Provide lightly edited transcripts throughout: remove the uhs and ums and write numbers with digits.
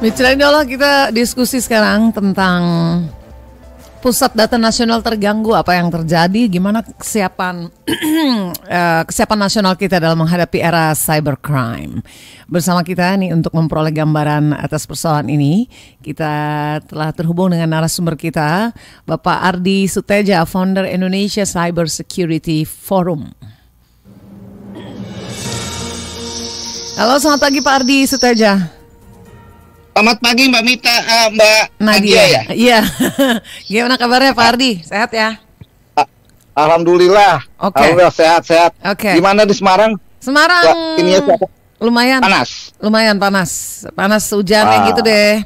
Mitra Idola, kita diskusi sekarang tentang Pusat Data Nasional terganggu, apa yang terjadi, gimana kesiapan kesiapan nasional kita dalam menghadapi era cybercrime. Bersama kita nih untuk memperoleh gambaran atas persoalan ini, kita telah terhubung dengan narasumber kita, Bapak Ardi Suteja, founder Indonesia Cyber Security Forum. Halo, selamat pagi Pak Ardi Suteja. Selamat pagi Mbak Mita, Mbak Nadia ya? Iya. Gimana kabarnya Pak Ardi? Sehat ya? Alhamdulillah. Alhamdulillah sehat-sehat. Gimana di Semarang? Semarang ini lumayan panas. Lumayan panas. Panas hujannya gitu deh.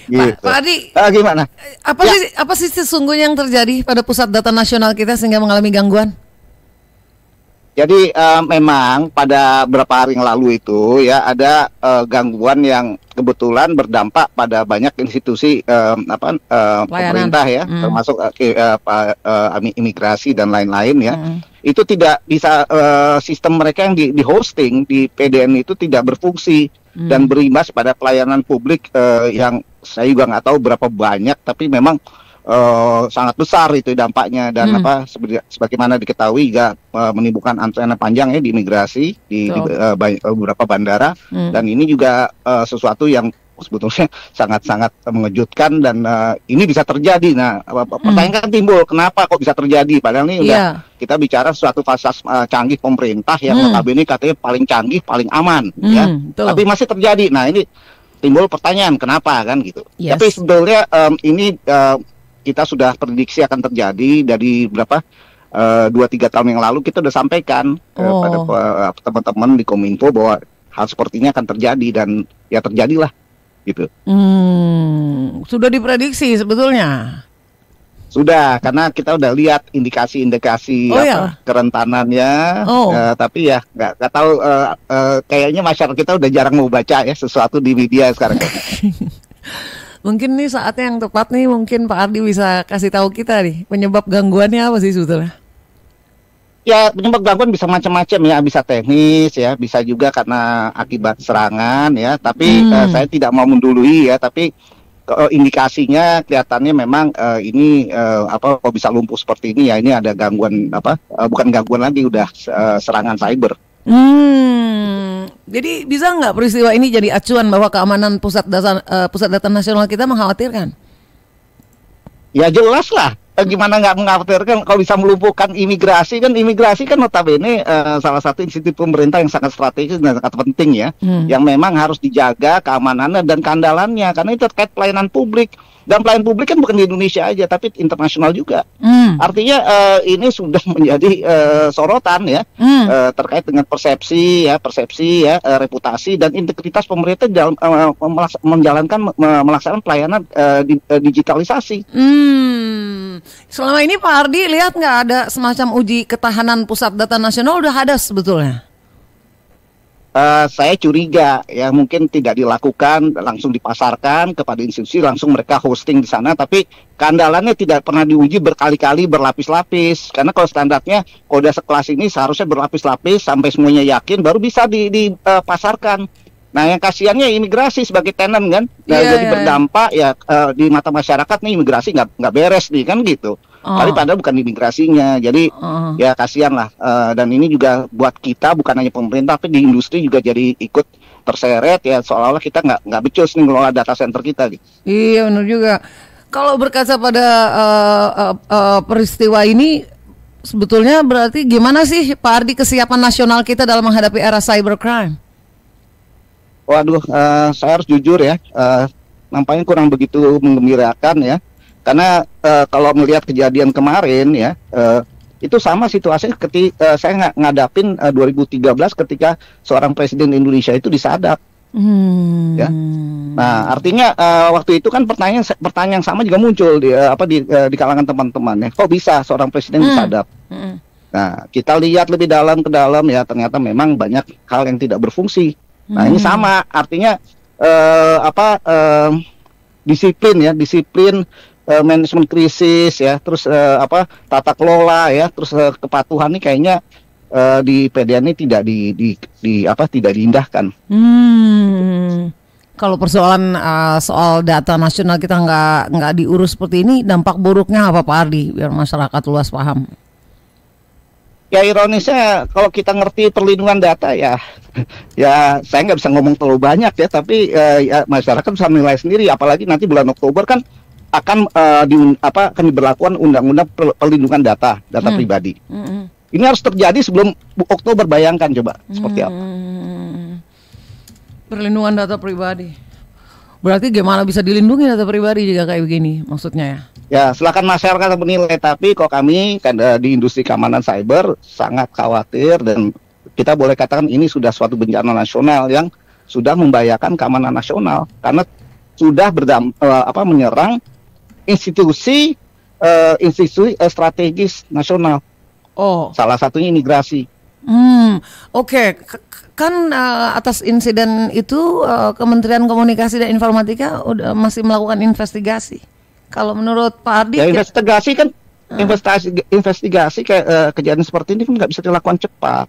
Gitu. Pak Ardi, gimana? Apa sih sesungguhnya yang terjadi pada Pusat Data Nasional kita sehingga mengalami gangguan? Jadi memang pada beberapa hari yang lalu itu ya ada gangguan yang kebetulan berdampak pada banyak institusi pemerintah ya, termasuk imigrasi dan lain-lain ya. Itu tidak bisa sistem mereka yang di hosting di PDN itu tidak berfungsi dan berimbas pada pelayanan publik yang saya juga nggak tahu berapa banyak, tapi memang sangat besar itu dampaknya dan sebagaimana diketahui juga menimbulkan antrean panjang ya di imigrasi di beberapa bandara dan ini juga sesuatu yang sebetulnya sangat-sangat mengejutkan dan ini bisa terjadi. Nah, pertanyaan kan timbul, kenapa kok bisa terjadi? Padahal ini udah kita bicara suatu fasilitas canggih pemerintah yang notabene katanya paling canggih, paling aman ya. Tapi masih terjadi. Nah, ini timbul pertanyaan kenapa kan gitu. Tapi sebetulnya ini kita sudah prediksi akan terjadi dari berapa 2-3 tahun yang lalu kita sudah sampaikan kepada teman-teman di Kominfo bahwa hal seperti ini akan terjadi dan ya terjadilah gitu. Sudah diprediksi sebetulnya. Sudah, karena kita udah lihat indikasi-indikasi kerentanannya, tapi ya nggak tahu kayaknya masyarakat kita udah jarang mau baca ya sesuatu di media sekarang. Mungkin nih saatnya yang tepat nih, mungkin Pak Ardi bisa kasih tahu kita nih penyebab gangguannya apa sih sebetulnya? Ya, penyebab gangguan bisa macam-macam ya, bisa teknis ya, bisa juga karena akibat serangan ya. Tapi saya tidak mau mendului ya, tapi indikasinya kelihatannya memang ini kok bisa lumpuh seperti ini ya, ini ada gangguan bukan gangguan lagi, udah serangan cyber. Jadi bisa nggak peristiwa ini jadi acuan bahwa keamanan pusat data nasional kita mengkhawatirkan? Ya jelas lah. Gimana nggak mengkhawatirkan kalau bisa melumpuhkan imigrasi kan notabene salah satu institusi pemerintah yang sangat strategis dan sangat penting ya, yang memang harus dijaga keamanannya dan keandalannya karena itu terkait pelayanan publik. Dan pelayanan publik kan bukan di Indonesia aja, tapi internasional juga. Artinya ini sudah menjadi sorotan ya, terkait dengan persepsi ya, reputasi dan integritas pemerintah dalam melaksanakan pelayanan digitalisasi. Selama ini Pak Ardi lihat nggak ada semacam uji ketahanan Pusat Data Nasional udah ada sebetulnya? Saya curiga ya mungkin tidak dilakukan langsung dipasarkan kepada institusi langsung mereka hosting di sana, tapi keandalannya tidak pernah diuji berkali-kali berlapis-lapis karena kalau standarnya kode sekelas ini seharusnya berlapis-lapis sampai semuanya yakin baru bisa dipasarkan. Nah yang kasihannya imigrasi sebagai tenant kan, jadi berdampak ya di mata masyarakat nih imigrasi nggak beres nih kan gitu. Tapi padahal bukan imigrasinya, jadi ya kasihan lah. Dan ini juga buat kita bukan hanya pemerintah, tapi di industri juga jadi ikut terseret ya seolah-olah kita nggak becus nih ngelola data center kita. Gitu. Iya benar juga. Kalau berkaca pada peristiwa ini, sebetulnya berarti gimana sih Pak Ardi kesiapan nasional kita dalam menghadapi era cybercrime? Waduh, saya harus jujur ya, nampaknya kurang begitu menggembirakan ya. Karena kalau melihat kejadian kemarin ya, itu sama situasinya ketika saya ngadapin 2013 ketika seorang presiden Indonesia itu disadap. Ya. Nah, artinya waktu itu kan pertanyaan yang sama juga muncul di kalangan teman-teman ya. Kok bisa seorang presiden disadap? Nah, kita lihat lebih dalam ke dalam ya, ternyata memang banyak hal yang tidak berfungsi. Nah, ini sama, artinya disiplin manajemen krisis ya, terus tata kelola ya, terus kepatuhan ini kayaknya di PDN ini tidak tidak diindahkan. Kalau persoalan soal data nasional kita nggak diurus seperti ini, dampak buruknya apa Pak Ardi biar masyarakat luas paham? Ya ironisnya kalau kita ngerti perlindungan data ya, ya saya nggak bisa ngomong terlalu banyak ya, tapi ya, masyarakat bisa menilai sendiri. Apalagi nanti bulan Oktober kan akan akan diberlakukan undang-undang perlindungan data pribadi. Ini harus terjadi sebelum Oktober, bayangkan coba seperti apa. Perlindungan data pribadi. Berarti gimana bisa dilindungi data pribadi jika kayak begini maksudnya ya? Ya, silakan masyarakat menilai, tapi kok kami kan di industri keamanan cyber sangat khawatir, dan kita boleh katakan ini sudah suatu bencana nasional yang sudah membahayakan keamanan nasional karena sudah menyerang institusi strategis nasional. Oh, salah satunya imigrasi. Oke. Kan atas insiden itu Kementerian Komunikasi dan Informatika udah masih melakukan investigasi. Kalau menurut Pak Ardi, ya investigasi kan investigasi kayak kejadian seperti ini kan nggak bisa dilakukan cepat.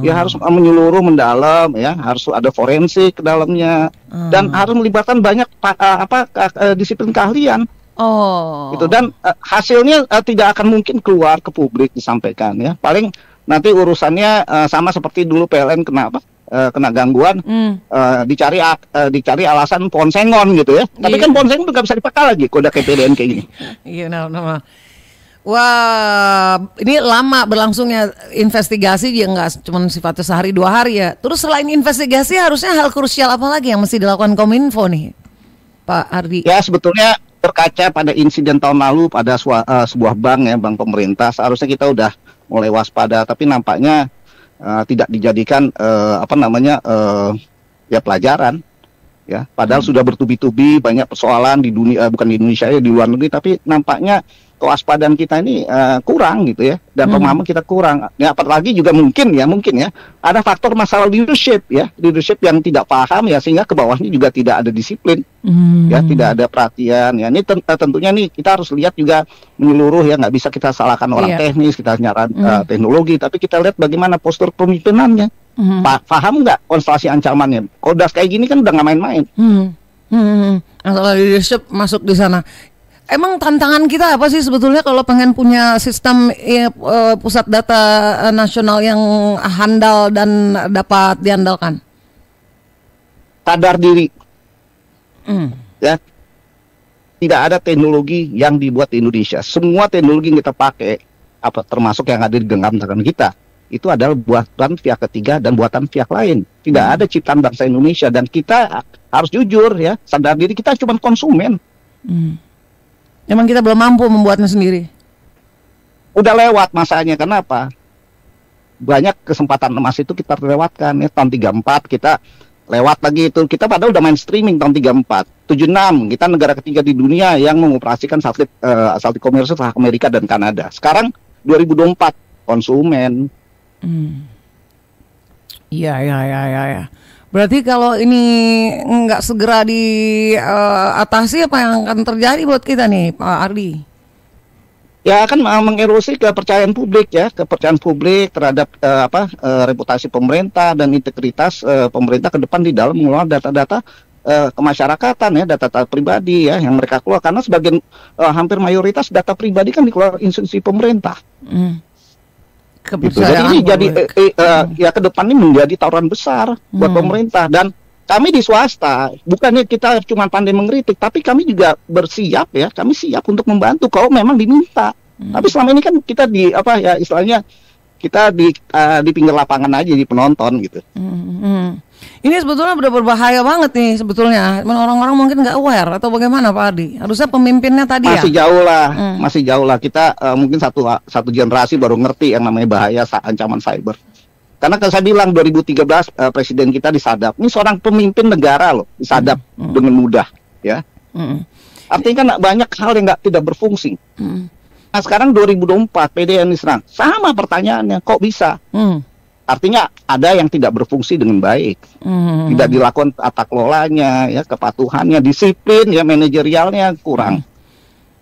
Ya harus menyeluruh, mendalam, ya harus ada forensik ke dalamnya, dan harus melibatkan banyak disiplin keahlian. Gitu, dan hasilnya tidak akan mungkin keluar ke publik disampaikan ya. Paling nanti urusannya sama seperti dulu PLN kena gangguan, dicari alasan ponsengon gitu ya. Tapi kan ponsengon nggak bisa dipakai lagi kode KPDN kayak gini. Iya, Wah, ini lama berlangsungnya investigasi, ya nggak cuma sifatnya sehari 2 hari ya. Terus selain investigasi harusnya hal krusial apa lagi yang mesti dilakukan Kominfo nih, Pak Ardi? Ya sebetulnya berkaca pada insiden tahun lalu pada sebuah bank ya, bank pemerintah, seharusnya kita udah mulai waspada, tapi nampaknya tidak dijadikan ya pelajaran ya. Padahal sudah bertubi-tubi banyak persoalan di dunia, bukan di Indonesia ya, di luar negeri, tapi nampaknya kewaspadaan kita ini kurang gitu ya, dan pemahaman kita kurang. Ya apalagi juga mungkin ya ada faktor masalah leadership yang tidak paham ya, sehingga ke bawahnya juga tidak ada disiplin, ya tidak ada perhatian ya. Ini tentunya nih kita harus lihat juga menyeluruh ya, nggak bisa kita salahkan orang teknis, kita nyaran teknologi, tapi kita lihat bagaimana postur pemimpinannya. Paham nggak konstelasi ancamannya? Kalau udah kayak gini kan udah nggak main-main. Masalah leadership masuk di sana. Emang tantangan kita apa sih sebetulnya kalau pengen punya sistem pusat data nasional yang handal dan dapat diandalkan? Sadar diri. Ya. Tidak ada teknologi yang dibuat di Indonesia. Semua teknologi yang kita pakai, termasuk yang ada di genggam tangan kita, itu adalah buatan pihak ketiga dan buatan pihak lain. Tidak ada ciptaan bangsa Indonesia, dan kita harus jujur ya, sadar diri, kita cuma konsumen. Emang kita belum mampu membuatnya sendiri. Udah lewat masanya, kenapa? Banyak kesempatan emas itu kita lewatkan ya. Tahun 34 kita lewat lagi itu. Kita padahal udah main streaming tahun 34. 76 kita negara ketiga di dunia yang mengoperasikan satelit komersial setelah Amerika dan Kanada. Sekarang 2024 konsumen. Iya. Berarti kalau ini nggak segera diatasi, apa yang akan terjadi buat kita nih, Pak Ardi? Ya akan mengerosi kepercayaan publik ya, kepercayaan publik terhadap reputasi pemerintah dan integritas pemerintah ke depan di dalam mengelola data-data kemasyarakatan ya, data-data pribadi ya yang mereka keluar, karena sebagian hampir mayoritas data pribadi kan dikeluarkan institusi pemerintah. Gitu. Jadi ini jadi ya ke depan ini menjadi tawaran besar buat pemerintah, dan kami di swasta bukannya kita cuma pandai mengkritik, tapi kami juga bersiap ya, kami siap untuk membantu kalau memang diminta. Tapi selama ini kan kita istilahnya kita di pinggir lapangan aja, di penonton gitu. Ini sebetulnya udah berbahaya banget nih sebetulnya. Orang-orang mungkin nggak aware atau bagaimana Pak Ardi? Harusnya pemimpinnya tadi masih jauh lah. Kita mungkin satu generasi baru ngerti yang namanya bahaya ancaman cyber. Karena kalau saya bilang 2013 presiden kita disadap. Ini seorang pemimpin negara loh, disadap dengan mudah ya. Artinya kan banyak hal yang tidak berfungsi. Nah sekarang 2024 PDN diserang, sama pertanyaannya, kok bisa? Artinya ada yang tidak berfungsi dengan baik, tidak dilakukan tata kelolanya, ya kepatuhannya, disiplin, ya manajerialnya kurang.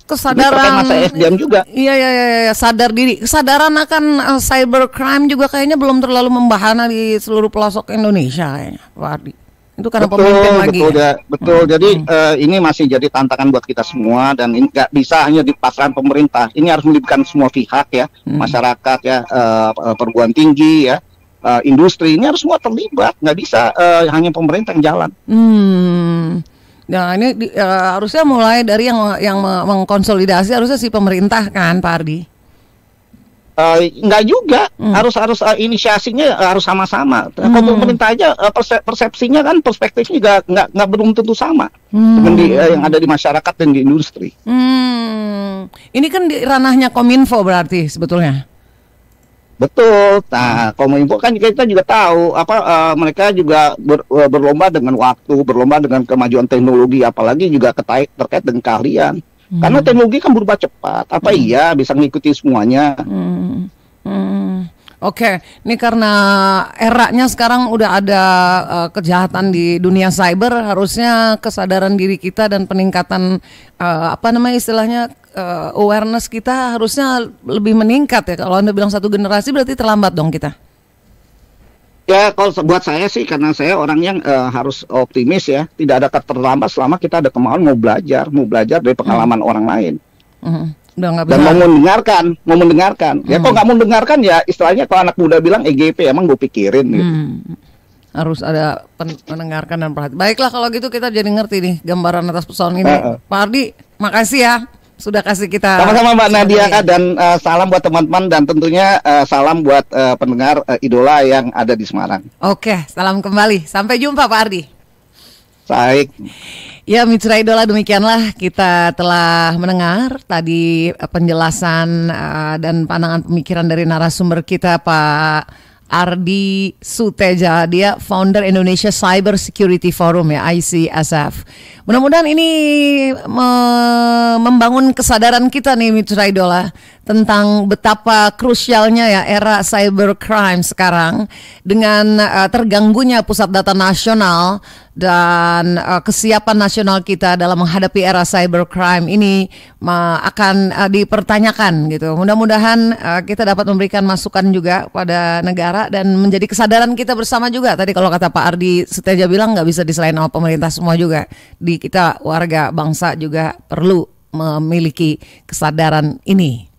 Kesadaran SDM juga. Iya, sadar diri, kesadaran akan cybercrime juga kayaknya belum terlalu membahana di seluruh pelosok Indonesia kayaknya, Pak Ardi. Itu karena pemimpin lagi. Betul. Jadi ini masih jadi tantangan buat kita semua, dan ini nggak bisa hanya dipasarkan pemerintah. Ini harus melibatkan semua pihak ya, masyarakat ya, perguruan tinggi ya, industri, ini harus semua terlibat. Nggak bisa hanya pemerintah yang jalan. Nah ini harusnya mulai dari yang mengkonsolidasi harusnya si pemerintah kan, Pak Ardi? Enggak juga, harus inisiasinya harus sama-sama. Kalau pemerintah aja persepsinya kan, perspektifnya juga nggak belum tentu sama dengan yang ada di masyarakat dan di industri. Ini kan di ranahnya Kominfo berarti sebetulnya. Betul. Nah, Kominfo kan kita juga tahu mereka juga berlomba dengan waktu, berlomba dengan kemajuan teknologi, apalagi juga terkait dengan keahlian. Karena teknologi kan berubah cepat. Iya bisa mengikuti semuanya. Oke, ini karena eranya sekarang udah ada kejahatan di dunia cyber, harusnya kesadaran diri kita dan peningkatan istilahnya awareness kita harusnya lebih meningkat ya. Kalau Anda bilang satu generasi berarti terlambat dong kita. Ya, kalau buat saya sih, karena saya orang yang harus optimis ya, tidak ada kata terlambat selama kita ada kemauan mau belajar dari pengalaman orang lain. Dan mau mendengarkan. Ya, kok nggak mau mendengarkan ya, istilahnya kalau anak muda bilang EGP, emang gue pikirin gitu. Harus ada mendengarkan dan perhatian. Baiklah kalau gitu kita jadi ngerti nih gambaran atas persoalan ini. Pak Ardi, makasih ya sudah kasih kita. Sama-sama Mbak Nadia, dan salam buat teman-teman, dan tentunya salam buat pendengar Idola yang ada di Semarang. Oke, salam kembali. Sampai jumpa Pak Ardi. Baik. Ya, Mitra Idola, demikianlah kita telah mendengar tadi penjelasan dan pandangan pemikiran dari narasumber kita, Pak Ardi Suteja, dia founder Indonesia Cyber Security Forum ya, ICSF. Mudah-mudahan ini membangun kesadaran kita nih Mitra Idola tentang betapa krusialnya ya era cybercrime sekarang, dengan terganggunya pusat data nasional dan kesiapan nasional kita dalam menghadapi era cybercrime ini akan dipertanyakan gitu. Mudah-mudahan kita dapat memberikan masukan juga pada negara dan menjadi kesadaran kita bersama juga. Tadi kalau kata Pak Ardi Suteja bilang nggak bisa diselain sama pemerintah semua juga. Di kita warga bangsa juga perlu memiliki kesadaran ini.